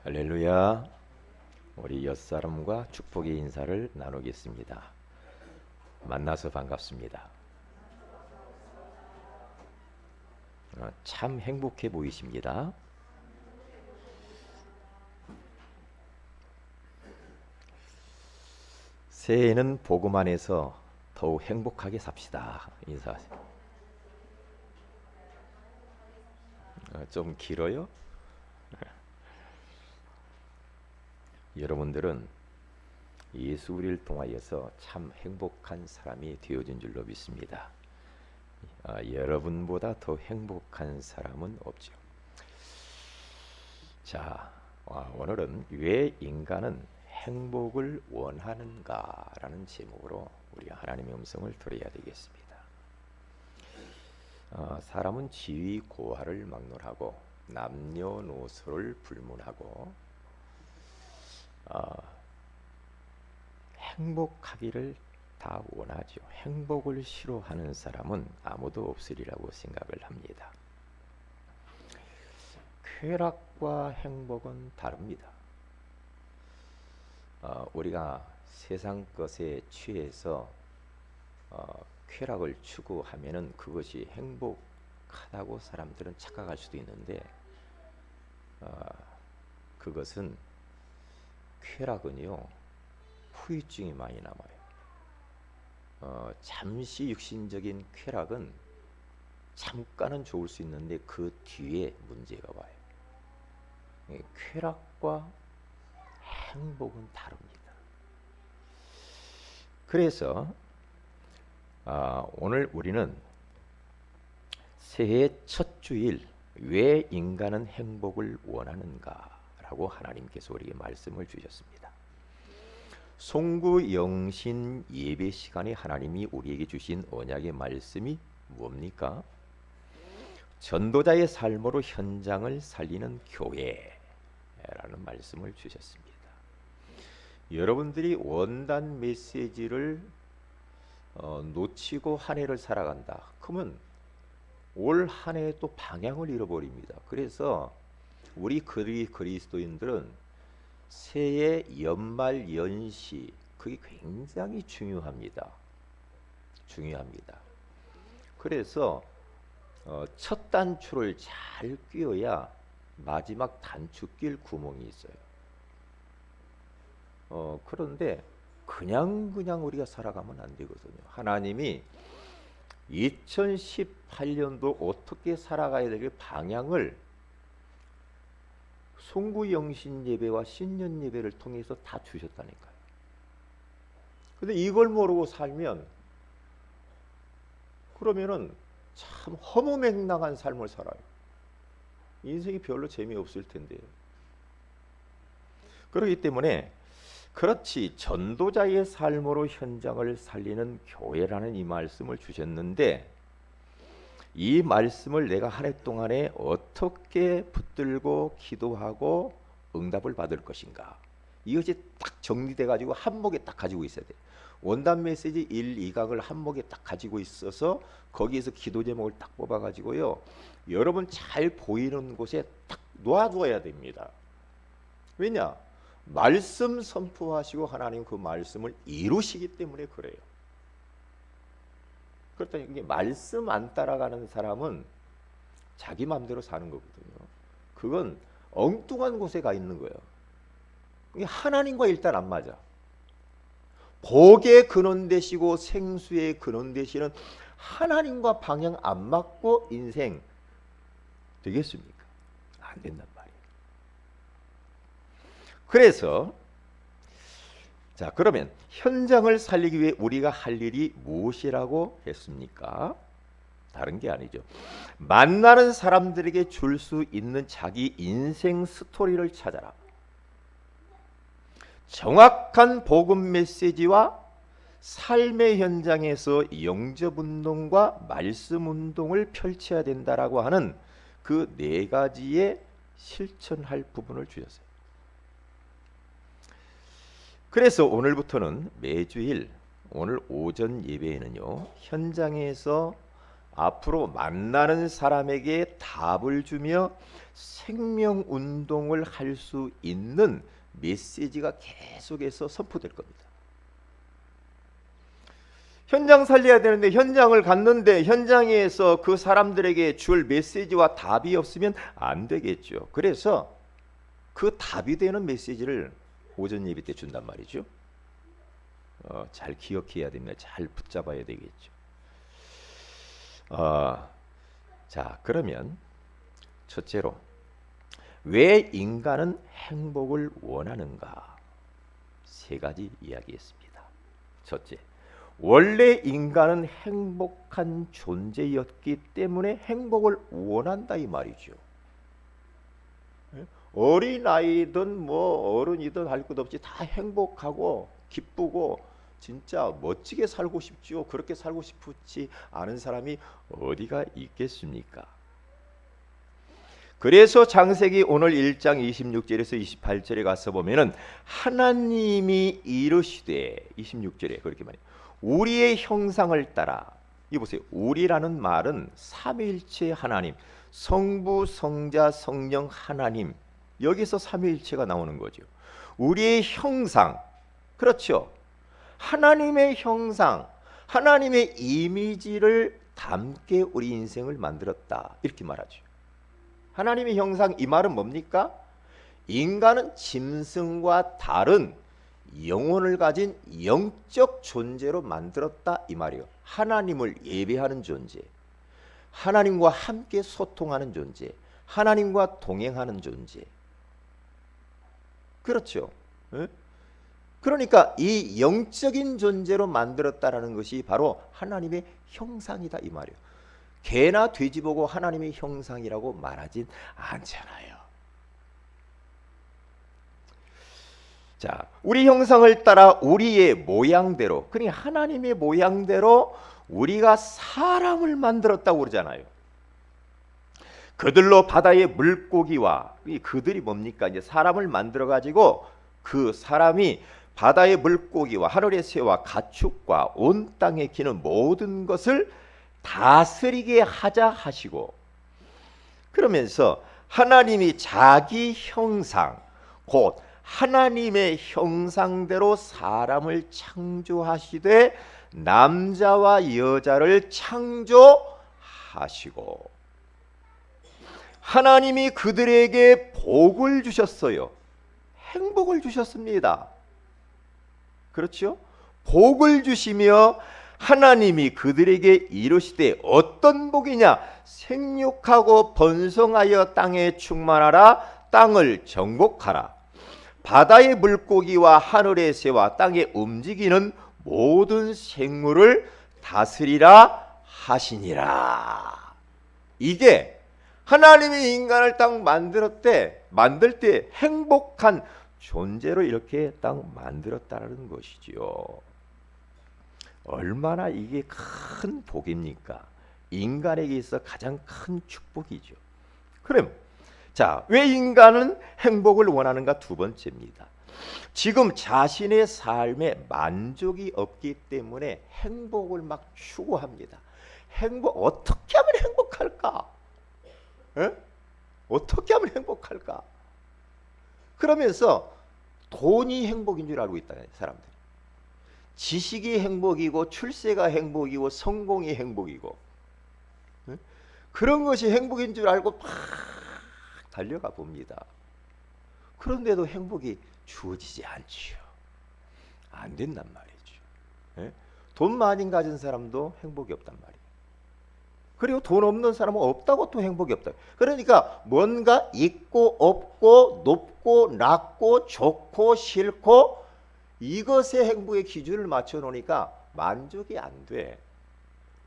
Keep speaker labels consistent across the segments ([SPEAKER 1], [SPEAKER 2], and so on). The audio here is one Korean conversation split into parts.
[SPEAKER 1] 할렐루야. 우리 옆사람과 축복의 인사를 나누겠습니다. 만나서 반갑습니다. 참 행복해 보이십니다. 새해에는 복음 안에서 더욱 행복하게 삽시다. 인사하세요. 좀 길어요? 여러분들은 예수 우리를 통하여서 참 행복한 사람이 되어진 줄로 믿습니다. 여러분보다 더 행복한 사람은 없죠. 자, 오늘은 왜 인간은 행복을 원하는가라는 제목으로 우리가 하나님의 음성을 들어야 되겠습니다. 사람은 지위 고하를 막론하고 남녀노소를 불문하고 행복하기를 다 원하죠. 행복을 싫어하는 사람은 아무도 없으리라고 생각을 합니다. 쾌락과 행복은 다릅니다. 우리가 세상 것에 취해서 쾌락을 추구하면은 그것이 행복하다고 사람들은 착각할 수도 있는데 그것은 쾌락은요 후유증이 많이 남아요. 잠시 육신적인 쾌락은 잠깐은 좋을 수 있는데 그 뒤에 문제가 와요. 쾌락과 행복은 다릅니다. 그래서 오늘 우리는 새해 첫 주일 왜 인간은 행복을 원하는가 라고 하나님께서 우리에게 말씀을 주셨습니다. 송구영신 예배 시간에 하나님이 우리에게 주신 언약의 말씀이 뭡니까? 전도자의 삶으로 현장을 살리는 교회라는 말씀을 주셨습니다. 여러분들이 원단 메시지를 놓치고 한 해를 살아간다. 그러면 올 한 해 또 방향을 잃어버립니다. 그래서 우리 그리스도인들은 새해 연말 연시 그게 굉장히 중요합니다. 그래서 첫 단추를 잘 끼워야 마지막 단추 낄 구멍이 있어요. 그런데 그냥 우리가 살아가면 안 되거든요. 하나님이 2018년도 어떻게 살아가야 될 방향을 송구영신 예배와 신년 예배를 통해서 다 주셨다니까요. 근데 이걸 모르고 살면 그러면은 참 허무맹랑한 삶을 살아요. 인생이 별로 재미없을 텐데요. 그렇기 때문에 그렇지 전도자의 삶으로 현장을 살리는 교회라는 이 말씀을 주셨는데 이 말씀을 내가 한 해 동안에 어떻게 붙들고 기도하고 응답을 받을 것인가 이것이 딱 정리돼 가지고 한목에 딱 가지고 있어야 돼요. 원단 메시지 1, 2각을 한목에 딱 가지고 있어서 거기에서 기도 제목을 딱 뽑아 가지고요 여러분 잘 보이는 곳에 딱 놓아두어야 됩니다. 왜냐? 말씀 선포하시고 하나님 그 말씀을 이루시기 때문에 그래요. 그렇다니 이게 말씀 안 따라가는 사람은 자기 마음대로 사는 거거든요. 그건 엉뚱한 곳에 가 있는 거예요. 하나님과 일단 안 맞아. 복의 근원 되시고 생수의 근원 되시는 하나님과 방향 안 맞고 인생 되겠습니까? 안 된단 말이에요. 그래서 자 그러면 현장을 살리기 위해 우리가 할 일이 무엇이라고 했습니까? 다른 게 아니죠. 만나는 사람들에게 줄 수 있는 자기 인생 스토리를 찾아라. 정확한 복음 메시지와 삶의 현장에서 영접 운동과 말씀 운동을 펼쳐야 된다라고 하는 그 네 가지의 실천할 부분을 주셨어요. 그래서 오늘부터는 매주일 오늘 오전 예배에는요 현장에서 앞으로 만나는 사람에게 답을 주며 생명 운동을 할 수 있는 메시지가 계속해서 선포될 겁니다. 현장 살려야 되는데 현장을 갔는데 현장에서 그 사람들에게 줄 메시지와 답이 없으면 안 되겠죠. 그래서 그 답이 되는 메시지를 오전 예배 때 준단 말이죠. 잘 기억해야 됩니다. 잘 붙잡아야 되겠죠. 자, 그러면 첫째로 왜 인간은 행복을 원하는가? 세 가지 이야기했습니다. 첫째, 원래 인간은 행복한 존재였기 때문에 행복을 원한다 이 말이죠. 어린아이든 뭐 어른이든 할 것 없이 다 행복하고 기쁘고 진짜 멋지게 살고 싶죠. 그렇게 살고 싶지 않은 사람이 어디가 있겠습니까? 그래서 창세기 오늘 1장 26절에서 28절에 가서 보면은 하나님이 이르시되 26절에 그렇게 말해요. 우리의 형상을 따라. 이 보세요. 우리라는 말은 삼위일체 하나님, 성부, 성자, 성령 하나님. 여기서 삼위일체가 나오는 거죠. 우리의 형상. 그렇죠. 하나님의 형상, 하나님의 이미지를 담게 우리 인생을 만들었다. 이렇게 말하죠. 하나님의 형상, 이 말은 뭡니까? 인간은 짐승과 다른 영혼을 가진 영적 존재로 만들었다 이 말이에요. 하나님을 예배하는 존재, 하나님과 함께 소통하는 존재, 하나님과 동행하는 존재. 그렇죠. 네? 그러니까 이 영적인 존재로 만들었다라는 것이 바로 하나님의 형상이다 이 말이에요. 개나 돼지 보고 하나님의 형상이라고 말하진 않잖아요. 자, 우리 형상을 따라 우리의 모양대로, 그러니까 하나님의 모양대로 우리가 사람을 만들었다고 그러잖아요. 그들로 바다의 물고기와, 그들이 뭡니까? 이제 사람을 만들어 가지고 그 사람이 바다의 물고기와 하늘의 새와 가축과 온 땅에 기는 모든 것을 다스리게 하자 하시고, 그러면서 하나님이 자기 형상, 곧 하나님의 형상대로 사람을 창조하시되 남자와 여자를 창조하시고 하나님이 그들에게 복을 주셨어요. 행복을 주셨습니다. 그렇죠? 복을 주시며 하나님이 그들에게 이르시되 어떤 복이냐? 생육하고 번성하여 땅에 충만하라. 땅을 정복하라. 바다의 물고기와 하늘의 새와 땅에 움직이는 모든 생물을 다스리라 하시니라. 이게 하나님이 인간을 딱 만들 때 행복한 존재로 이렇게 딱 만들었다는 것이지요. 얼마나 이게 큰 복입니까? 인간에게 있어 가장 큰 축복이죠. 그럼 자, 왜 인간은 행복을 원하는가? 두 번째입니다. 지금 자신의 삶에 만족이 없기 때문에 행복을 막 추구합니다. 어떻게 하면 행복할까? 에? 어떻게 하면 행복할까? 그러면서 돈이 행복인 줄 알고 있다, 사람들이. 지식이 행복이고 출세가 행복이고 성공이 행복이고, 에? 그런 것이 행복인 줄 알고 막 달려가 봅니다. 그런데도 행복이 주어지지 않지요. 안 된단 말이죠. 예? 돈 많이 가진 사람도 행복이 없단 말이에요. 그리고 돈 없는 사람은 없다고 또 행복이 없다. 그러니까 뭔가 있고 없고 높고 낮고 좋고 싫고 이것의 행복의 기준을 맞춰 놓으니까 만족이 안 돼.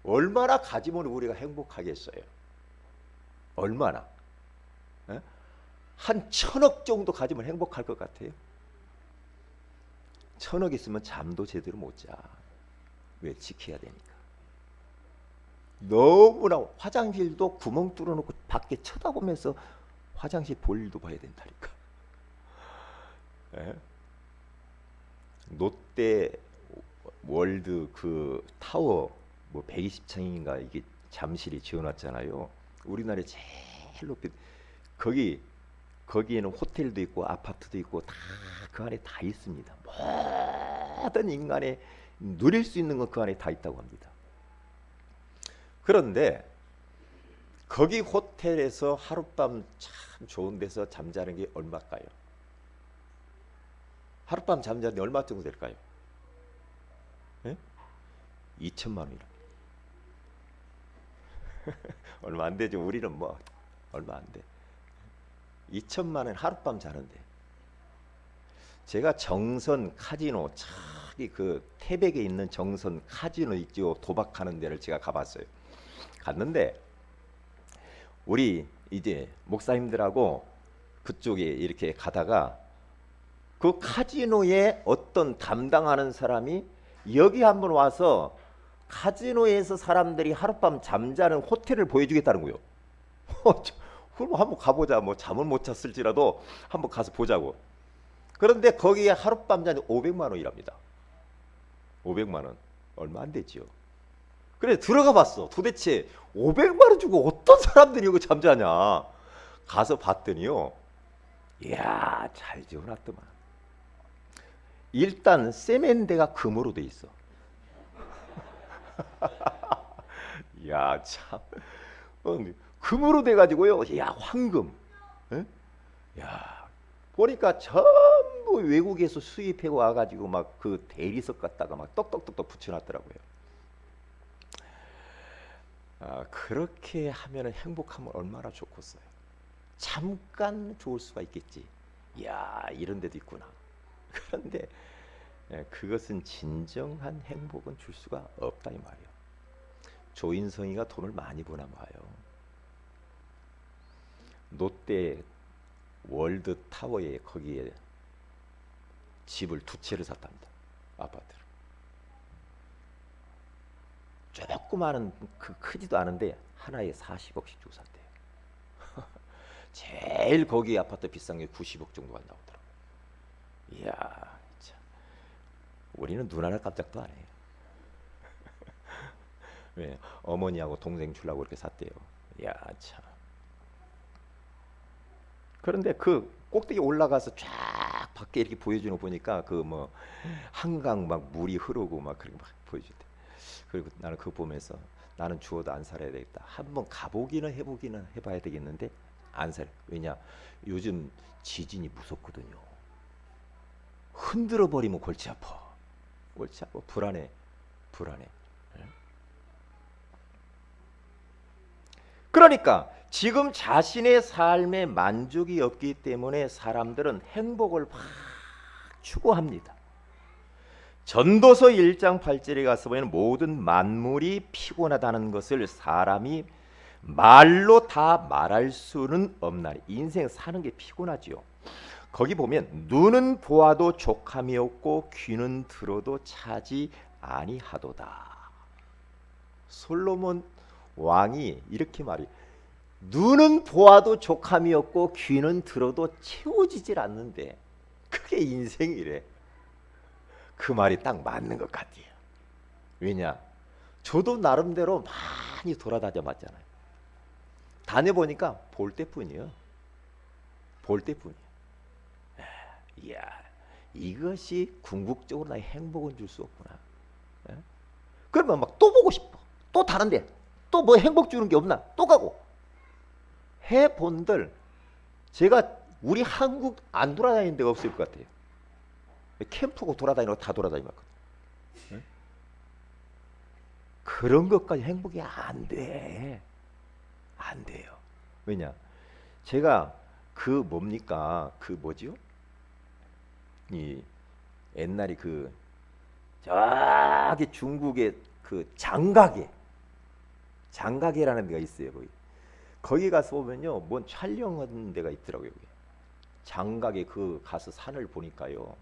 [SPEAKER 1] 얼마나 가지면 우리가 행복하겠어요? 얼마나? 한 1000억 정도 가지면 행복할 것 같아요? 1000억 있으면 잠도 제대로 못 자. 왜? 지켜야 되니까. 너무나 화장실도 구멍 뚫어놓고 밖에 쳐다보면서 화장실 볼일도 봐야 된다니까. 예? 롯데 월드 그 타워 뭐 120층인가 이게 잠실이 지어놨잖아요. 우리나라에 제일 높이 거기에는 호텔도 있고 아파트도 있고 다 그 안에 다 있습니다. 모든 인간의 누릴 수 있는 건 그 안에 다 있다고 합니다. 그런데 거기 호텔에서 하룻밤 참 좋은 데서 잠자는 게 얼마일까요? 하룻밤 잠자는 게 얼마 정도 될까요? 예? 2천만 원이라. 얼마 안 되죠. 우리는 뭐 얼마 안 돼. 2천만 원 하룻밤 자는데. 제가 정선 카지노, 저기 그 태백에 있는 정선 카지노 있죠. 도박하는 데를 제가 가봤어요. 갔는데 우리 이제 목사님들하고 그쪽에 이렇게 가다가 그 카지노에 어떤 담당하는 사람이 여기 한번 와서 카지노에서 사람들이 하룻밤 잠자는 호텔을 보여주겠다는 거예요. 그럼 한번 가보자. 뭐 잠을 못 잤을지라도 한번 가서 보자고. 그런데 거기에 하룻밤 자는 500만 원이랍니다. 500만 원 얼마 안 되지요. 그래 들어가 봤어. 도대체 500만 원 주고 어떤 사람들이 여기 잠자냐. 가서 봤더니요. 이야 잘 지어놨더만. 일단 세면대가 금으로 돼 있어. 이야 참 금으로 돼 가지고요. 야 황금. 에? 야 보니까 전부 외국에서 수입해 와 가지고 막 그 대리석 갖다가 막 떡떡떡떡 붙여놨더라고요. 아, 그렇게 하면은 행복하면 얼마나 좋겠어요. 잠깐 좋을 수가 있겠지. 이야 이런 데도 있구나. 그런데 그것은 진정한 행복은 줄 수가 없다 이 말이에요. 조인성이가 돈을 많이 버나 봐요. 롯데 월드 타워에 거기에 집을 2채를 샀답니다. 아파트를. 조그마한 그 크지도 않은데 하나에 40억씩 주고 샀대요. 제일 거기 아파트 비싼 게 90억 정도가 나오더라고요. 이야 참. 우리는 눈 하나 깜짝도 안 해요. 왜? 어머니하고 동생 주려고 이렇게 샀대요. 이야 참. 그런데 그 꼭대기 올라가서 쫙 밖에 이렇게 보여주는 거 보니까 그 뭐 한강 막 물이 흐르고 막 그렇게 막 보여주대. 그리고 나는 그거 보면서 나는 죽어도 안 살아야 되겠다. 한번 가보기는 해봐야 되겠는데 안 살. 왜냐? 요즘 지진이 무섭거든요. 흔들어 버리면 골치 아파. 골치 아파. 불안해. 그러니까 지금 자신의 삶에 만족이 없기 때문에 사람들은 행복을 막 추구합니다. 전도서 1장 8절에 가서 보면 모든 만물이 피곤하다는 것을 사람이 말로 다 말할 수는 없나니. 인생 사는 게 피곤하지요. 거기 보면 눈은 보아도 족함이 없고 귀는 들어도 차지 아니하도다. 솔로몬 왕이 이렇게 말이, 눈은 보아도 족함이 없고 귀는 들어도 채워지질 않는데 그게 인생이래. 그 말이 딱 맞는 것 같아요. 왜냐? 저도 나름대로 많이 돌아다녀 봤잖아요. 다녀보니까 볼 때뿐이요. 볼 때뿐이요. 이야, 이것이 궁극적으로 나의 행복은 줄 수 없구나. 그러면 막 또 보고 싶어. 또 다른데 또 뭐 행복 주는 게 없나? 또 가고. 해본들 제가 우리 한국 안 돌아다니는 데가 없을 것 같아요. 캠프고 돌아다니는 거 다 돌아다니거든. 그런 것까지 행복이 안 돼. 안 돼요. 왜냐? 제가 그 뭡니까? 그 뭐지요? 이 옛날에 그 저기 중국의 그 장가게라는 데가 있어요. 거기 가서 보면요, 뭔 촬영하는 데가 있더라고요. 장가게 그 가서 산을 보니까요,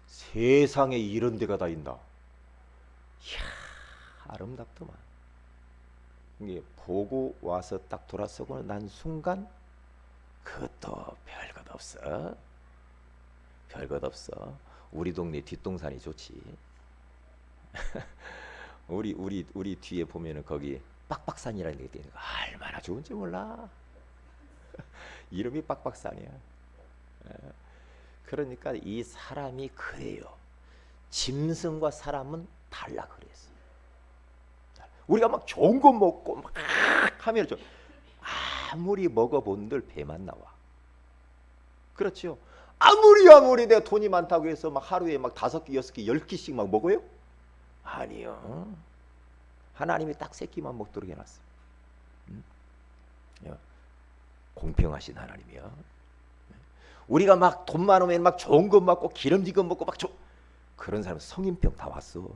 [SPEAKER 1] 세상에 이런 데가 다 있나. 이야, 아름답더만. 이게 보고 와서 딱 돌아서고 난 순간 그것도 별것 없어. 별것 없어. 우리 동네 뒷동산이 좋지. 우리 뒤에 보면은 거기 빡빡산이라는 게 있대요. 얼마나 좋은지 몰라. 이름이 빡빡산이야. 그러니까 이 사람이 그래요. 짐승과 사람은 달라 그랬어. 우리가 막 좋은 거 먹고 막 하면 좀 아무리 먹어본들 배만 나와. 그렇죠? 아무리 내가 돈이 많다고 해서 막 하루에 막 5끼, 6끼, 10끼씩 막 먹어요? 아니요. 하나님이 딱 3끼만 먹도록 해놨어. 공평하신 하나님이야. 우리가 막 돈 많으면 막 좋은 거 먹고 기름진 거 먹고 막 그런 사람 성인병 다 왔어.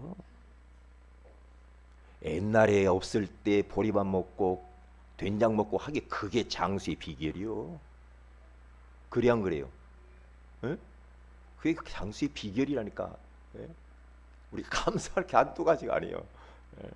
[SPEAKER 1] 옛날에 없을 때 보리밥 먹고 된장 먹고 하게 그게 장수의 비결이요. 그래 안 그래요? 에? 그게 장수의 비결이라니까. 에? 우리 감사할 게 한두 가지가 아니에요. 에?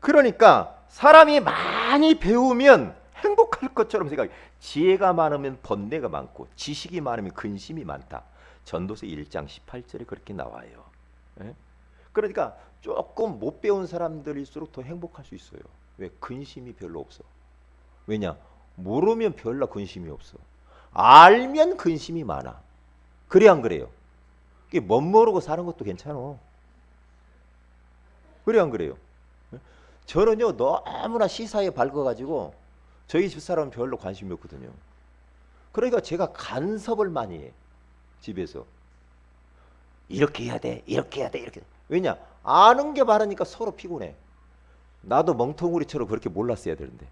[SPEAKER 1] 그러니까 사람이 많이 배우면 행복할 것처럼 생각해. 지혜가 많으면 번뇌가 많고 지식이 많으면 근심이 많다. 전도서 1장 18절에 그렇게 나와요. 에? 그러니까 조금 못 배운 사람들일수록 더 행복할 수 있어요. 왜? 근심이 별로 없어. 왜냐? 모르면 별로 근심이 없어. 알면 근심이 많아. 그래 안 그래요? 이게 못 모르고 사는 것도 괜찮아. 그래 안 그래요? 저는요 너무나 시사에 밝아가지고 저희 집사람은 별로 관심이 없거든요. 그러니까 제가 간섭을 많이 해. 집에서 이렇게 해야 돼, 이렇게 해야 돼, 이렇게. 왜냐? 아는 게 많으니까 서로 피곤해. 나도 멍텅구리처럼 그렇게 몰랐어야 되는데.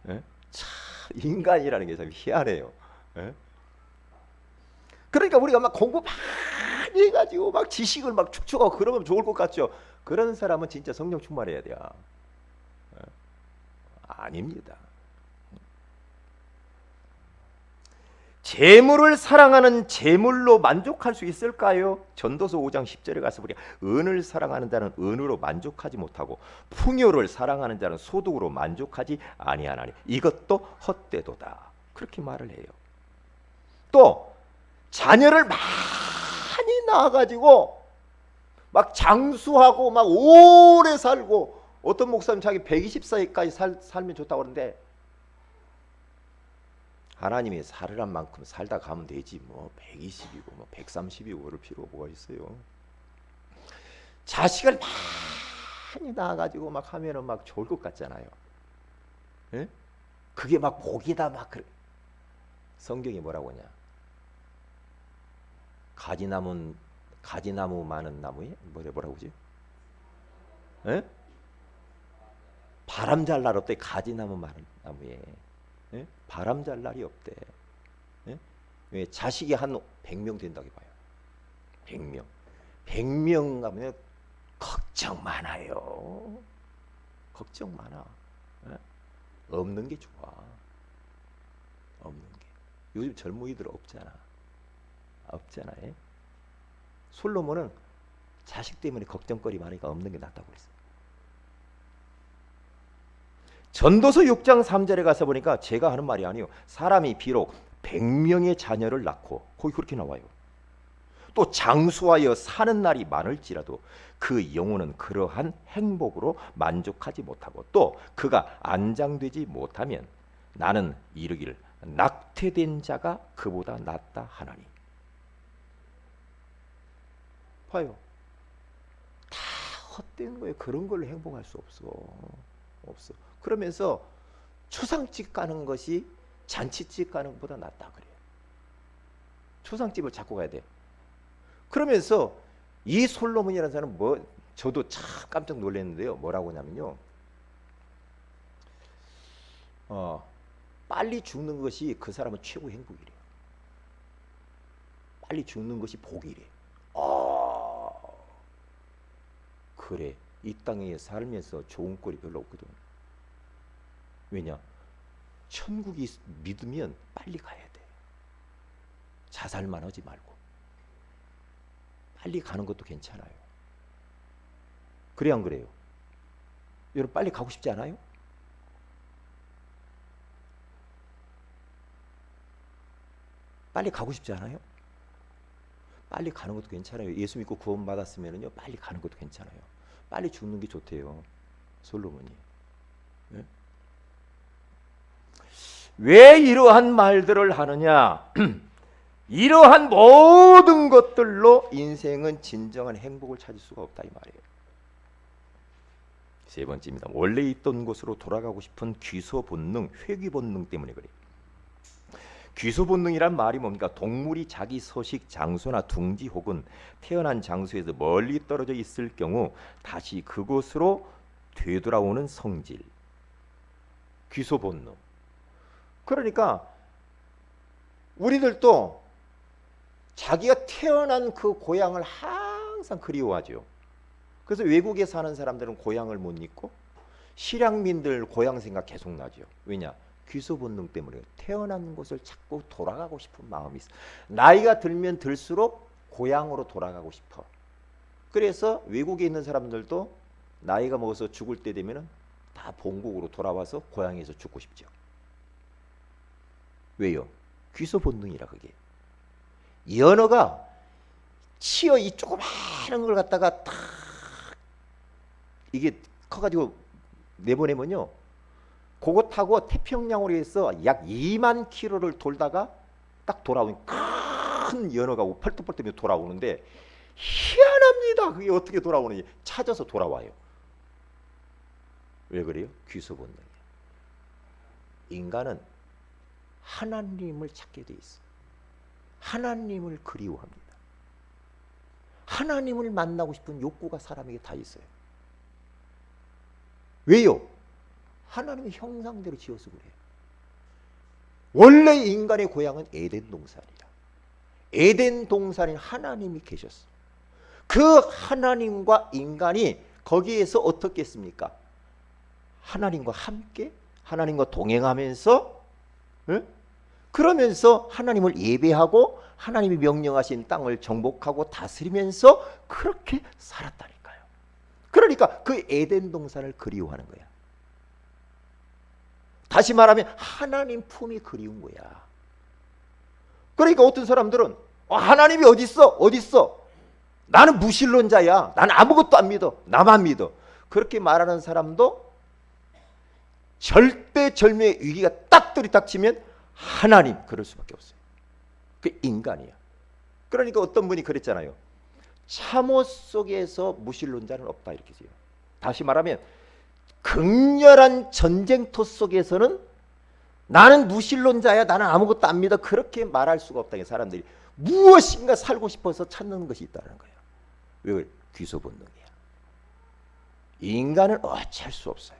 [SPEAKER 1] 에? 참 인간이라는 게 참 희한해요. 에? 그러니까 우리가 막 공부 많이 해가지고 막 지식을 막 축적하고 그러면 좋을 것 같죠. 그런 사람은 진짜 성령 충만해야 돼요. 아닙니다. 재물을 사랑하는 재물로 만족할 수 있을까요? 전도서 5장 10절에 가서 보니 은을 사랑하는 자는 은으로 만족하지 못하고 풍요를 사랑하는 자는 소득으로 만족하지 아니하나니 이것도 헛되도다. 그렇게 말을 해요. 또 자녀를 많이 낳아가지고 막 장수하고 막 오래 살고 어떤 목사님 자기 120세까지 살면 좋다고 그러는데 하나님이 살으란 만큼 살다 가면 되지 뭐 120이고 뭐 130이고 그럴 필요가 뭐가 있어요. 자식을 많이 낳아가지고 막 하면은 막 좋을 것 같잖아요. 에? 그게 막 복이다 막 그래. 성경이 뭐라고 하냐? 가지나무 많은 나무에 뭐라고 하지? 에? 바람 잘 날 없대. 가지나무 많은 나무에 에? 바람 잘 날이 없대. 에? 왜? 자식이 한 100명 된다고 봐요. 100명. 100명 가면 걱정 많아요. 걱정 많아. 에? 없는 게 좋아. 없는 게. 요즘 젊은이들 없잖아. 없잖아. 에? 솔로몬은 자식 때문에 걱정거리 많으니까 없는 게 낫다고 그랬어요. 전도서 6장 3절에 가서 보니까 제가 하는 말이 아니에요. 사람이 비록 100명의 자녀를 낳고 거기 그렇게 나와요. 또 장수하여 사는 날이 많을지라도 그 영혼은 그러한 행복으로 만족하지 못하고 또 그가 안장되지 못하면 나는 이르기를 낙태된 자가 그보다 낫다 하나니. 봐요. 다 헛된 거예요. 그런 걸로 행복할 수 없어. 없어. 그러면서 초상집 가는 것이 잔치집 가는 것보다 낫다 그래요. 초상집을 잡고 가야 돼. 그러면서 이 솔로몬이라는 사람은 뭐 저도 참 깜짝 놀랐는데요. 뭐라고 하냐면요. 빨리 죽는 것이 그 사람은 최고의 행복이래요. 빨리 죽는 것이 복이래. 그래. 이 땅에 살면서 좋은 꼴이 별로 없거든. 왜냐? 천국이 믿으면 빨리 가야 돼. 자살만 하지 말고. 빨리 가는 것도 괜찮아요. 그래 안 그래요? 여러분 빨리 가고 싶지 않아요? 빨리 가고 싶지 않아요? 빨리 가는 것도 괜찮아요. 예수 믿고 구원 받았으면요 빨리 가는 것도 괜찮아요. 빨리 죽는 게 좋대요, 솔로몬이. 네? 왜 이러한 말들을 하느냐? 이러한 모든 것들로 인생은 진정한 행복을 찾을 수가 없다 이 말이에요. 세 번째입니다. 원래 있던 곳으로 돌아가고 싶은 귀소 본능, 회귀 본능 때문에 그래요. 귀소 본능이란 말이 뭡니까? 동물이 자기 서식 장소나 둥지 혹은 태어난 장소에서 멀리 떨어져 있을 경우 다시 그곳으로 되돌아오는 성질. 귀소 본능. 그러니까 우리들도 자기가 태어난 그 고향을 항상 그리워하죠. 그래서 외국에 사는 사람들은 고향을 못 잊고 실향민들 고향 생각 계속 나죠. 왜냐? 귀소 본능 때문에 태어난 곳을 자꾸 돌아가고 싶은 마음이 있어. 나이가 들면 들수록 고향으로 돌아가고 싶어. 그래서 외국에 있는 사람들도 나이가 먹어서 죽을 때 되면은 다 본국으로 돌아와서 고향에서 죽고 싶죠. 왜요? 귀소 본능이라 그게. 연어가 치어 이 조그마한 걸 갖다가 탁 이게 커가지고 내보내면요, 그거 타고 태평양으로 해서 약 2만 킬로를 돌다가 딱 돌아오는 큰 연어가 펄떡펄떡 돌아오는데 희한합니다. 그게 어떻게 돌아오는지. 찾아서 돌아와요. 왜 그래요? 귀소 본능이에요. 인간은 하나님을 찾게 돼 있어. 하나님을 그리워합니다. 하나님을 만나고 싶은 욕구가 사람에게 다 있어요. 왜요? 하나님의 형상대로 지어서 그래요. 원래 인간의 고향은 에덴 동산이라. 에덴 동산에 하나님이 계셨어. 그 하나님과 인간이 거기에서 어떻게 했습니까? 하나님과 함께, 하나님과 동행하면서, 응? 그러면서 하나님을 예배하고 하나님이 명령하신 땅을 정복하고 다스리면서 그렇게 살았다니까요. 그러니까 그 에덴 동산을 그리워하는 거야. 다시 말하면 하나님 품이 그리운 거야. 그러니까 어떤 사람들은 하나님이 어디 있어? 어디 있어? 나는 무신론자야. 나는 아무것도 안 믿어. 나만 믿어. 그렇게 말하는 사람도 절대절명의 위기가 딱 들이닥치면 하나님, 그럴 수밖에 없어요. 그 인간이야. 그러니까 어떤 분이 그랬잖아요. 참호 속에서 무신론자는 없다 이렇게 해요. 다시 말하면 극렬한 전쟁터 속에서는 나는 무신론자야, 나는 아무것도 안 믿어, 그렇게 말할 수가 없다. 사람들이 무엇인가 살고 싶어서 찾는 것이 있다는 거예요. 왜? 귀소 본능이야. 인간은 어찌할 수 없어요.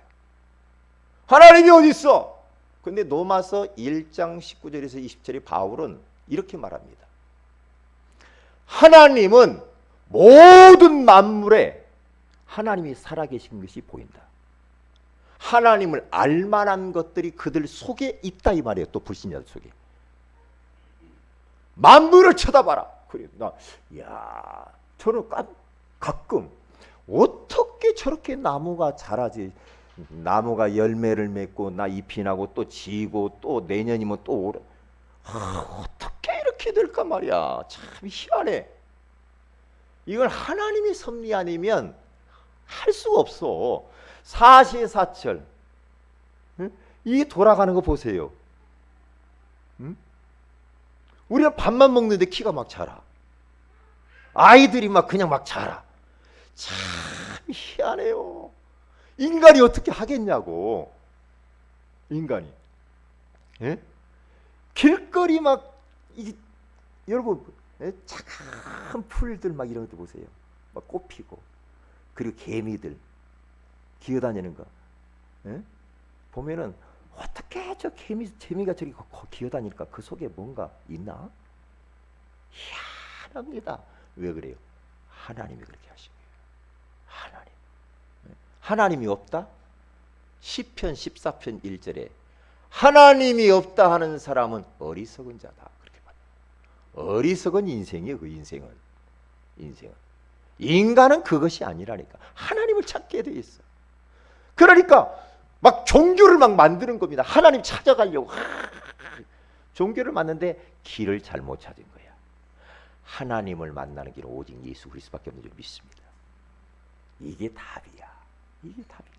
[SPEAKER 1] 하나님이 어디 있어? 근데 로마서 1장 19절에서 20절에 바울은 이렇게 말합니다. 하나님은 모든 만물에 하나님이 살아계신 것이 보인다. 하나님을 알만한 것들이 그들 속에 있다 이 말이에요. 또 불신자들 속에. 만물을 쳐다봐라. 그래, 저는 가끔 어떻게 저렇게 나무가 자라지? 나무가 열매를 맺고 나 잎이 나고 또 지고 또 내년이면 또 오래. 어떻게 이렇게 될까 말이야. 참 희한해. 이걸 하나님이 섭리 아니면 할 수가 없어. 사시사철, 응? 이 돌아가는 거 보세요. 응? 우리가 밥만 먹는데 키가 막 자라. 아이들이 막 그냥 막 자라. 참 희한해요. 인간이 어떻게 하겠냐고. 인간이. 예? 길거리 막 여러분, 작은 풀들 막 이런 것도 보세요. 막 꽃 피고, 그리고 개미들 기어다니는 거. 예? 보면은 어떻게 저 개미가 저기 기어다니니까 그 속에 뭔가 있나? 희한합니다. 왜 그래요? 하나님이 그렇게 하신 거예요. 하나님. 하나님이 없다? 시편 14편 1절에 하나님이 없다 하는 사람은 어리석은 자다. 그렇게 말해요. 어리석은 인생이에요. 그 인생은. 인간은 그것이 아니라니까. 하나님을 찾게 돼 있어. 그러니까 막 종교를 막 만드는 겁니다. 하나님 찾아가려고. 종교를 만드는데 길을 잘못 찾은 거야. 하나님을 만나는 길은 오직 예수 그리스도밖에 없는 줄 믿습니다. 이게 답이야. 이게 답이야.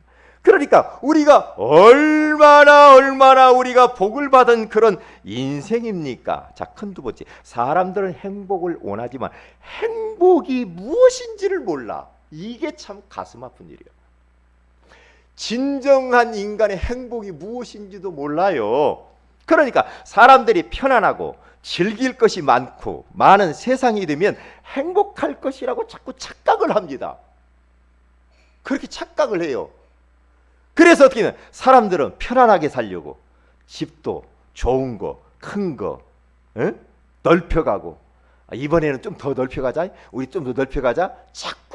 [SPEAKER 1] 그러니까 우리가 얼마나 우리가 복을 받은 그런 인생입니까? 자, 큰 두 번째, 사람들은 행복을 원하지만 행복이 무엇인지를 몰라. 이게 참 가슴 아픈 일이야. 진정한 인간의 행복이 무엇인지도 몰라요. 그러니까 사람들이 편안하고 즐길 것이 많은 세상이 되면 행복할 것이라고 자꾸 착각을 합니다. 그렇게 착각을 해요. 그래서 어떻게 되냐, 사람들은 편안하게 살려고 집도 좋은 거, 큰 거, 넓혀가고, 이번에는 좀 더 넓혀가자, 우리 좀 더 넓혀가자, 자꾸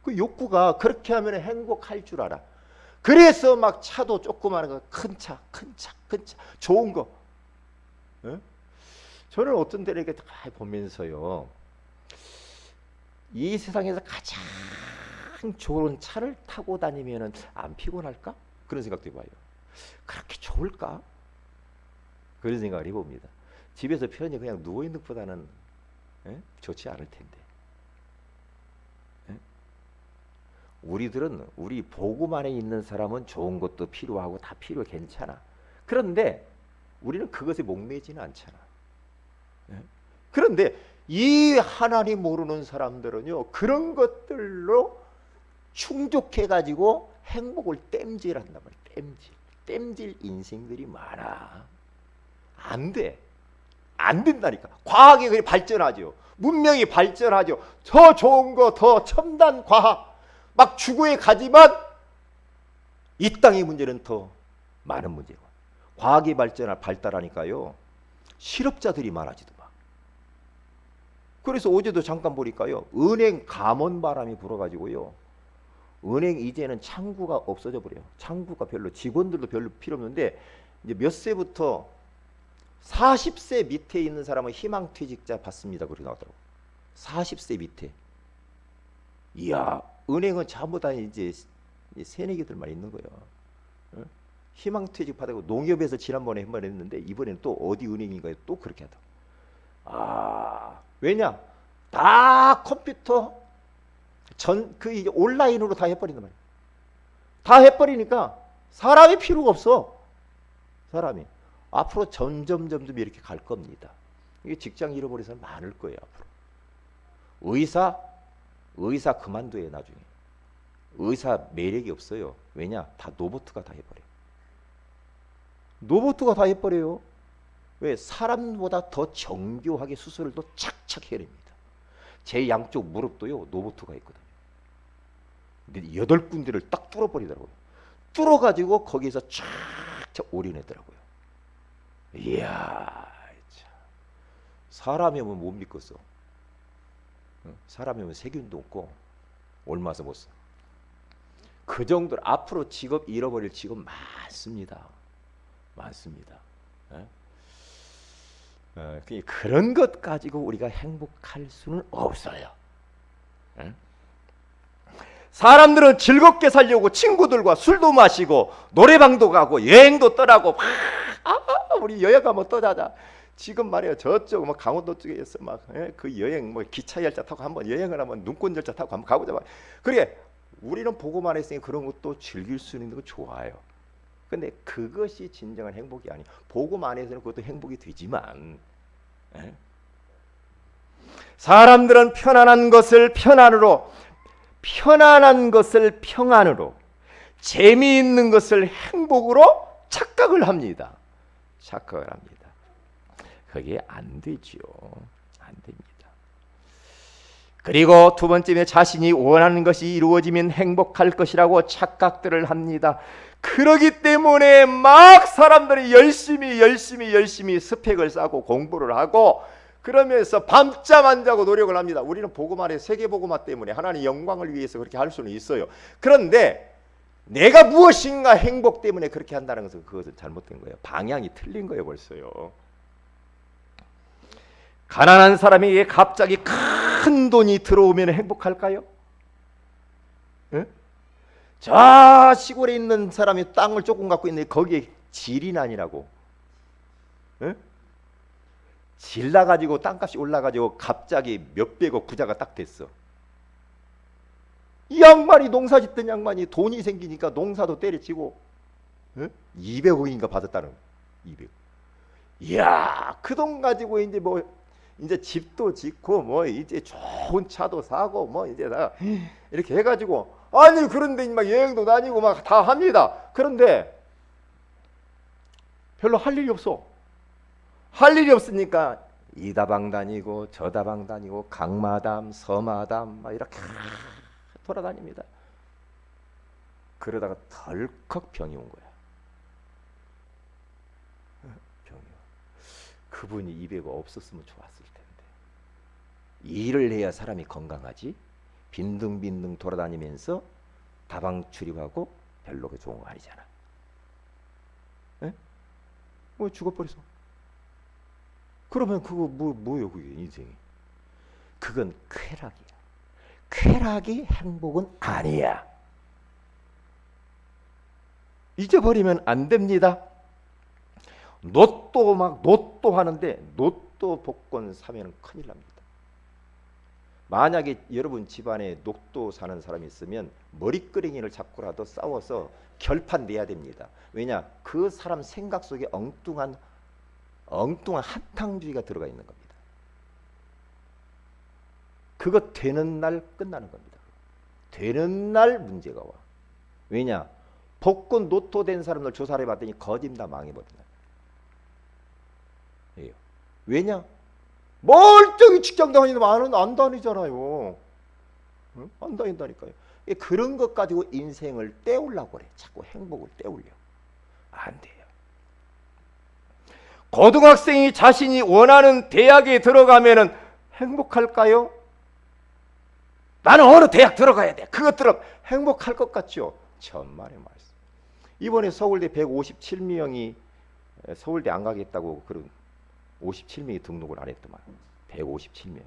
[SPEAKER 1] 그 욕구가 그렇게 하면 행복할 줄 알아. 그래서 막 차도 조그마한 거, 큰 차, 좋은 거. 저는 어떤 데를 이렇게 보면서요, 이 세상에서 가장 좋은 차를 타고 다니면은 안 피곤할까? 그런 생각도 해봐요. 그렇게 좋을까? 그런 생각을 해봅니다. 집에서 편히 그냥 누워있는 것보다는 좋지 않을 텐데. 우리들은, 우리 복음 안에 있는 사람은 좋은 것도 필요하고 다 필요해, 괜찮아. 그런데 우리는 그것에 목매지는 않잖아. 그런데 이 하나님 모르는 사람들은요, 그런 것들로 충족해가지고 행복을 땜질한단 말이야. 땜질 인생들이 많아. 안 돼. 안 된다니까. 과학이 발전하죠. 문명이 발전하죠. 더 좋은 거, 더 첨단 과학 막 추구해 가지만 이 땅의 문제는 더 많은 문제고, 과학이 발달하니까요, 실업자들이 많아지더만. 그래서 어제도 잠깐 보니까요, 은행 감원 바람이 불어가지고요, 은행 이제는 창구가 없어져 버려요. 창구가 별로, 직원들도 별로 필요 없는데, 이제 몇 세부터 40세 밑에 있는 사람은 희망퇴직자 받습니다. 그렇게 나왔더라고. 40세 밑에. 이야, 은행은 전부 다 이제 새내기들만 있는 거예요. 희망퇴직 받고, 농협에서 지난번에 한 번 했는데 이번에는 또 어디 은행인가에 또 그렇게 하다. 왜냐? 다 컴퓨터 이제 온라인으로 다 해버린단 말이야. 다 해버리니까 사람이 필요가 없어. 사람이 앞으로 점점 이렇게 갈 겁니다. 이게 직장 잃어버린 사람 많을 거예요. 앞으로 의사 그만둬요. 나중에 의사 매력이 없어요. 왜냐? 다 로봇가 다 해버려. 로봇가 다 해버려요. 왜? 사람보다 더 정교하게 수술을 더 착착 해냅니다. 제 양쪽 무릎도요, 로봇가 있거든요. 근데 8군데를 딱 뚫어버리더라고요. 뚫어가지고 거기에서 착착 올인하더라고요. 이야, 참. 사람이면 못 믿겠어. 사람이면 세균도 없고 옮아서 못 써. 그 정도로 앞으로 직업 잃어버릴 직업 많습니다. 그런 것 가지고 우리가 행복할 수는 없어요. 사람들은 즐겁게 살려고 친구들과 술도 마시고 노래방도 가고 여행도 떠나고, 우리 여행 가면 떠나자. 지금 말이야, 저쪽 뭐 강원도 쪽에서 막 그 여행 뭐 기차 열차 타고 한번 여행을 하면 눈꽃 열차 타고 한번 가보자. 그래, 우리는 보고만 했으니 그런 것도 즐길 수 있는 거 좋아요. 근데 그것이 진정한 행복이 아니에요. 보고만 해서는 그것도 행복이 되지만, 사람들은 편안한 것을 편안으로, 재미있는 것을 행복으로 착각을 합니다. 그게 안 되죠. 안 됩니다. 그리고 두 번째는 자신이 원하는 것이 이루어지면 행복할 것이라고 착각들을 합니다. 그러기 때문에 막 사람들이 열심히 스펙을 쌓고 공부를 하고, 그러면서 밤잠 안 자고 노력을 합니다. 우리는 복음안에 세계복음화 때문에 하나님의 영광을 위해서 그렇게 할 수는 있어요. 그런데 내가 무엇인가 행복 때문에 그렇게 한다는 것은 그것은 잘못된 거예요. 방향이 틀린 거예요. 벌써요. 가난한 사람에게 갑자기 큰 돈이 들어오면 행복할까요? 저 시골에 있는 사람이 땅을 조금 갖고 있는데 거기에 질이 나니라고. 질나가지고 땅값이 올라가지고 갑자기 몇백억 부자가 딱 됐어. 이 양반이 농사 짓던 양반이 돈이 생기니까 농사도 때려치고 200억인가 받았다는 거야. 200억. 이야, 그 돈 가지고 이제 뭐 이제 집도 짓고 뭐 이제 좋은 차도 사고 뭐 이제 다 이렇게 해가지고, 아니 그런데 막 여행도 다니고 막 다 합니다. 그런데 별로 할 일이 없어. 할 일이 없으니까 이 다방 다니고 저 다방 다니고 강마담 서마담 막 이렇게 돌아다닙니다. 그러다가 덜컥 병이 온 거야. 병이. 그분이 200억 없었으면 좋았을 텐데. 일을 해야 사람이 건강하지. 빈둥빈둥 돌아다니면서 다방 출입하고 별로 좋은 거 아니잖아. 에? 뭐 죽어버렸어. 그러면 그거 뭐예요 그게 인생이? 그건 쾌락이야. 쾌락이 행복은 아니야. 잊어버리면 안 됩니다. 로또 하는데 로또 복권 사면 큰일 납니다. 만약에 여러분 집안에 로또 사는 사람이 있으면 머리끄댕이를 잡고라도 싸워서 결판 내야 됩니다. 왜냐? 그 사람 생각 속에 엉뚱한 한탕주의가 들어가 있는 겁니다. 그거 되는 날 끝나는 겁니다. 되는 날 문제가 와. 왜냐? 복권 로또 된 사람들 조사를 해봤더니 거짓 다 망해버린다. 왜냐? 멀쩡히 직장 다니는 안 다니잖아요. 응? 안 다닌다니까요. 그런 것 가지고 인생을 때우려고 그래. 자꾸 행복을 때우려. 안 돼요. 고등학생이 자신이 원하는 대학에 들어가면은 행복할까요? 나는 어느 대학 들어가야 돼. 그것 들어 행복할 것 같죠? 천만의 말씀. 이번에 서울대 157명이 서울대 안 가겠다고 그런 57명이 등록을 안 했더만. 157명이.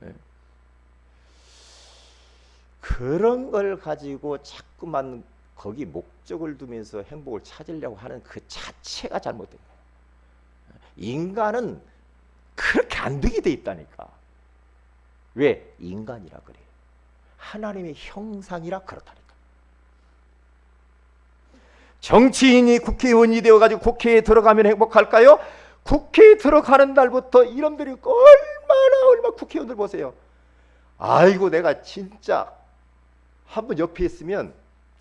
[SPEAKER 1] 예. 그런 걸 가지고 자꾸만 거기 목적을 두면서 행복을 찾으려고 하는 그 자체가 잘못된 거예요. 인간은 그렇게 안 되게 돼 있다니까. 왜? 인간이라 그래. 하나님의 형상이라 그렇다니까. 정치인이 국회의원이 되어가지고 국회에 들어가면 행복할까요? 국회에 들어가는 날부터 이놈들이 얼마나 국회의원들 보세요. 아이고 내가 진짜 한번 옆에 있으면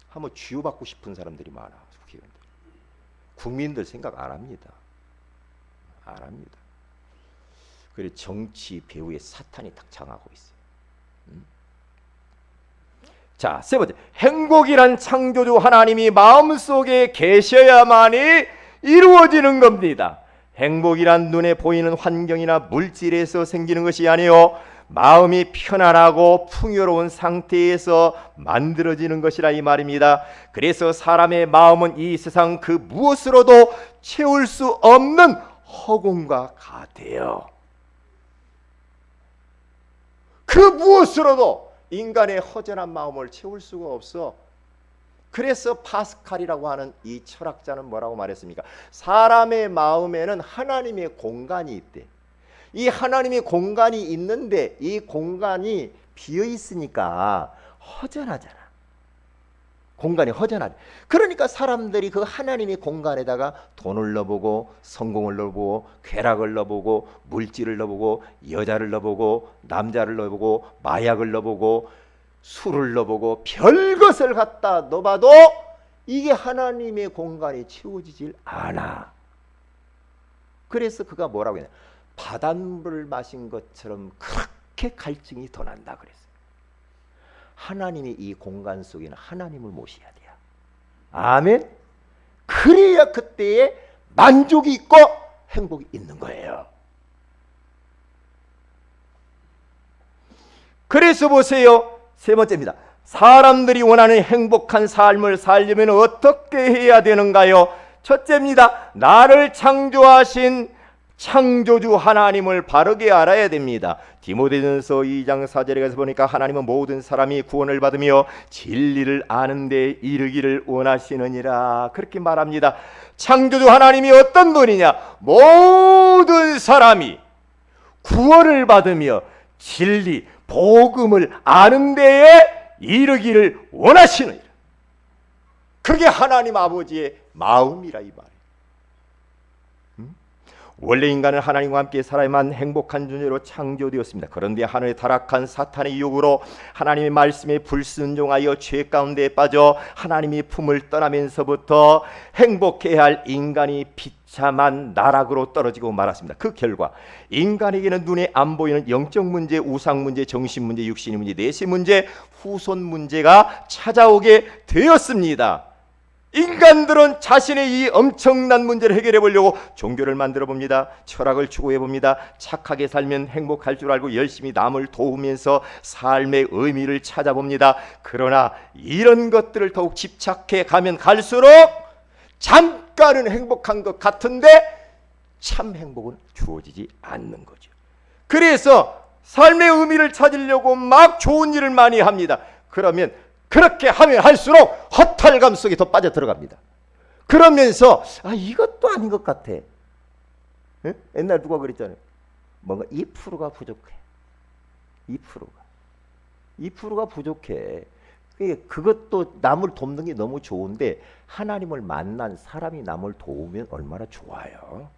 [SPEAKER 1] 한번 쥐어받고 싶은 사람들이 많아. 국회의원들. 국민들 생각 안 합니다. 안 합니다. 그래 정치 배후에 사탄이 딱 장하고 있어요. 자, 세 번째, 행복이란 창조주 하나님이 마음속에 계셔야만이 이루어지는 겁니다. 행복이란 눈에 보이는 환경이나 물질에서 생기는 것이 아니요 마음이 편안하고 풍요로운 상태에서 만들어지는 것이라 이 말입니다. 그래서 사람의 마음은 이 세상 그 무엇으로도 채울 수 없는 허공과 같아요. 그 무엇으로도 인간의 허전한 마음을 채울 수가 없어. 그래서 파스칼이라고 하는 이 철학자는 뭐라고 말했습니까? 사람의 마음에는 하나님의 공간이 있대. 이 하나님의 공간이 있는데 이 공간이 비어 있으니까 허전하잖아. 공간이 허전하지. 그러니까 사람들이 그 하나님의 공간에다가 돈을 넣어보고 성공을 넣어보고 쾌락을 넣어보고 물질을 넣어보고 여자를 넣어보고 남자를 넣어보고 마약을 넣어보고 술을 넣어보고 별것을 갖다 넣어봐도 이게 하나님의 공간이 채워지질 않아. 그래서 그가 뭐라고 했냐? 바닷물을 마신 것처럼 그렇게 갈증이 더 난다 그랬어요. 하나님이 이 공간 속에는 하나님을 모셔야 돼요. 아멘. 그래야 그때에 만족이 있고 행복이 있는 거예요. 그래서 보세요. 세 번째입니다. 사람들이 원하는 행복한 삶을 살려면 어떻게 해야 되는가요? 첫째입니다. 나를 창조하신 창조주 하나님을 바르게 알아야 됩니다. 디모데전서 2장 4절에 가서 보니까 하나님은 모든 사람이 구원을 받으며 진리를 아는 데 이르기를 원하시느니라 그렇게 말합니다. 창조주 하나님이 어떤 분이냐? 모든
[SPEAKER 2] 모든 사람이 구원을 받으며 진리, 복음을 아는 데에 이르기를 원하시느니라. 그게 하나님 아버지의 마음이라 이 말이에요. 원래 인간은 하나님과 함께 살아야만 행복한 존재로 창조되었습니다. 그런데 하늘에 타락한 사탄의 유혹으로 하나님의 말씀에 불순종하여 죄 가운데 빠져 하나님의 품을 떠나면서부터 행복해야 할 인간이 비참한 나락으로 떨어지고 말았습니다. 그 결과 인간에게는 눈에 안 보이는 영적 문제, 우상 문제, 정신 문제, 육신의 문제, 내세 문제, 후손 문제가 찾아오게 되었습니다. 인간들은 자신의 이 엄청난 문제를 해결해 보려고 종교를 만들어 봅니다. 철학을 추구해 봅니다. 착하게 살면 행복할 줄 알고 열심히 남을 도우면서 삶의 의미를 찾아봅니다. 그러나 이런 것들을 더욱 집착해 가면 갈수록 잠깐은 행복한 것 같은데 참 행복은 주어지지 않는 거죠. 그래서 삶의 의미를 찾으려고 막 좋은 일을 많이 합니다. 그러면 그렇게 하면 할수록 허탈감 속에 더 빠져 들어갑니다. 그러면서 이것도 아닌 것 같아. 응? 옛날 누가 그랬잖아요. 뭔가 2%가 부족해. 2%가 부족해. 그것도 남을 돕는 게 너무 좋은데 하나님을 만난 사람이 남을 도우면 얼마나 좋아요.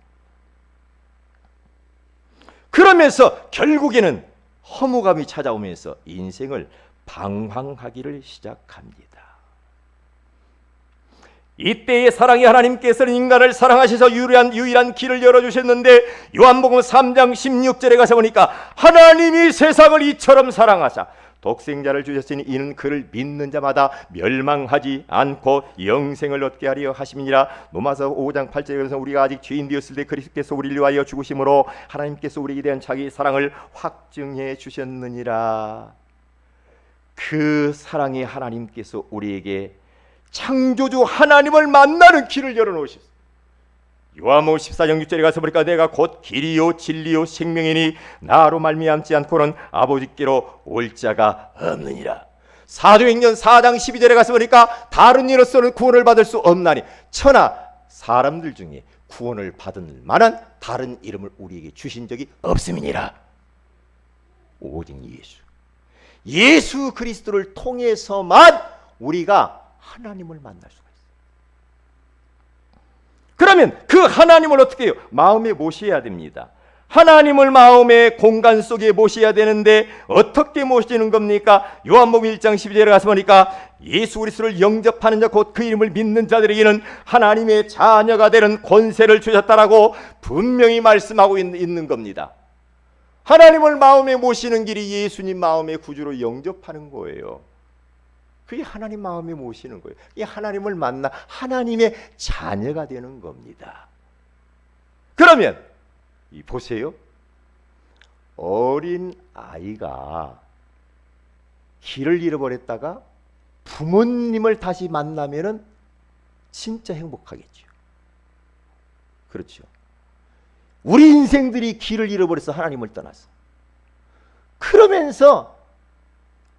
[SPEAKER 2] 그러면서 결국에는 허무감이 찾아오면서 인생을 방황하기를 시작합니다. 이때의 사랑의 하나님께서는 인간을 사랑하셔서 유일한 길을 열어주셨는데 요한복음 3장 16절에 가서 보니까 하나님이 세상을 이처럼 사랑하사 독생자를 주셨으니 이는 그를 믿는 자마다 멸망하지 않고 영생을 얻게 하려 하심이니라. 로마서 5장 8절에서 우리가 아직 죄인 되었을 때 그리스도께서 우리를 위하여 죽으심으로 하나님께서 우리에 대한 자기의 사랑을 확증해 주셨느니라. 그 사랑의 하나님께서 우리에게 창조주 하나님을 만나는 길을 열어놓으셨어요. 요한복음 14장 6절에 가서 보니까 내가 곧 길이요 진리요 생명이니 나로 말미암지 않고는 아버지께로 올 자가 없느니라. 사도행전 4장 12절에 가서 보니까 다른 이로서는 구원을 받을 수 없나니 천하 사람들 중에 구원을 받을 만한 다른 이름을 우리에게 주신 적이 없음이니라. 오직 예수 그리스도를 통해서만 우리가 하나님을 만날 수가 있어요. 그러면 그 하나님을 어떻게 해요? 마음에 모셔야 됩니다. 하나님을 마음의 공간 속에 모셔야 되는데 어떻게 모시는 겁니까? 요한복음 1장 12절에 가서 보니까 예수 그리스도를 영접하는 자 곧 그 이름을 믿는 자들에게는 하나님의 자녀가 되는 권세를 주셨다라고 분명히 말씀하고 있는 겁니다. 하나님을 마음에 모시는 길이 예수님 마음의 구주로 영접하는 거예요. 그게 하나님 마음에 모시는 거예요. 이 하나님을 만나 하나님의 자녀가 되는 겁니다. 그러면 보세요. 어린 아이가 길을 잃어버렸다가 부모님을 다시 만나면은 진짜 행복하겠죠. 그렇죠. 우리 인생들이 길을 잃어버려서 하나님을 떠났어. 그러면서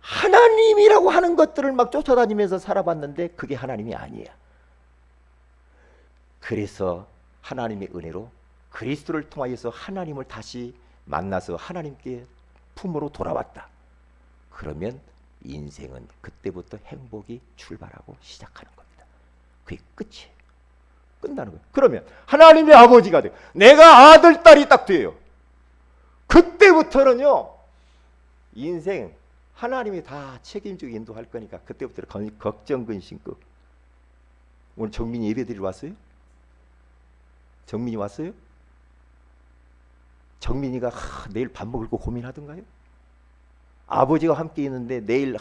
[SPEAKER 2] 하나님이라고 하는 것들을 막 쫓아다니면서 살아봤는데 그게 하나님이 아니야. 그래서 하나님의 은혜로 그리스도를 통하여서 하나님을 다시 만나서 하나님께 품으로 돌아왔다. 그러면 인생은 그때부터 행복이 출발하고 시작하는 겁니다. 그게 끝이에요. 끝나는 거예요. 그러면 하나님의 아버지가 돼요. 내가 아들, 딸이 딱 돼요. 그때부터는요, 인생 하나님이 다 책임지고 인도할 거니까 그때부터는 걱정, 근심 끝. 오늘 정민이 예배드리러 왔어요? 정민이 왔어요? 정민이가 내일 밥 먹을 거 고민하던가요? 아버지가 함께 있는데 내일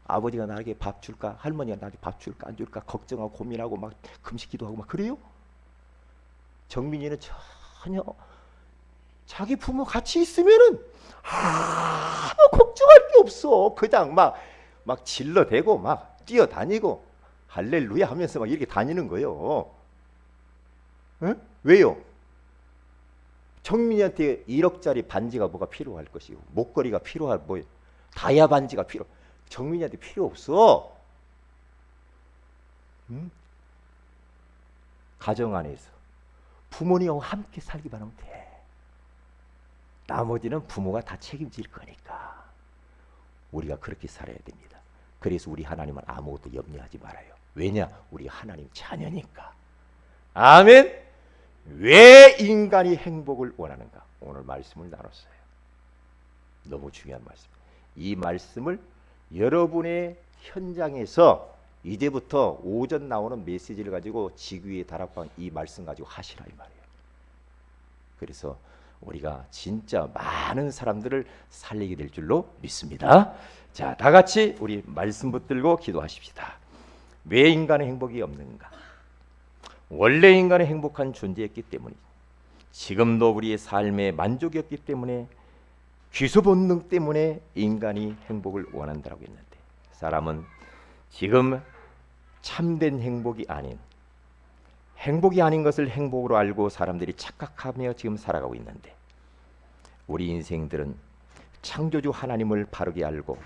[SPEAKER 2] 아버지가 나에게 밥 줄까? 할머니가 나에게 밥 줄까? 안 줄까? 걱정하고 고민하고 막 금식 기도하고 막 그래요? 정민이는 전혀 자기 부모 같이 있으면은 걱정할 게 없어. 그냥 막 질러대고 막 뛰어다니고 할렐루야 하면서 막 이렇게 다니는 거예요. 응? 왜요? 정민이한테 1억짜리 반지가 뭐가 필요할 것이고 목걸이가 필요할 뭐예요? 다이아 반지가 필요. 정민이한테 필요 없어. 응? 가정 안에서 부모님하고 함께 살기만 하면 돼. 나머지는 부모가 다 책임질 거니까 우리가 그렇게 살아야 됩니다. 그래서 우리 하나님은 아무것도 염려하지 말아요. 왜냐? 우리 하나님 자녀니까. 아멘. 왜 인간이 행복을 원하는가? 오늘 말씀을 나눴어요. 너무 중요한 말씀. 이 말씀을 여러분의 현장에서 이제부터 오전 나오는 메시지를 가지고 지구의 다락방 이 말씀 가지고 하시라 이 말이에요. 그래서 우리가 진짜 많은 사람들을 살리게 될 줄로 믿습니다. 자, 다 같이 우리 말씀 붙들고 기도하십시다. 왜 인간의 행복이 없는가? 원래 인간은 행복한 존재였기 때문이죠. 지금도 우리의 삶에 만족이 없기 때문에 귀소 본능 때문에 인간이 행복을 원한다라고 했는데, 사람은 지금 참된 행복이 아닌 것을 행복으로 알고 사람들이 착각하며 지금 살아가고 있는데, 우리 인생들은 창조주 하나님을 바르게 알고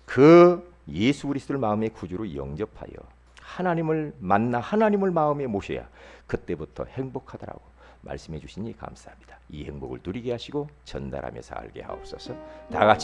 [SPEAKER 2] 그 예수 그리스도를 마음의 구주로 영접하여 하나님을 만나 하나님을 마음에 모셔야 그때부터 행복하다라고 말씀해 주시니 감사합니다. 이 행복을 누리게 하시고 전달하며 살게 하옵소서. 다 같이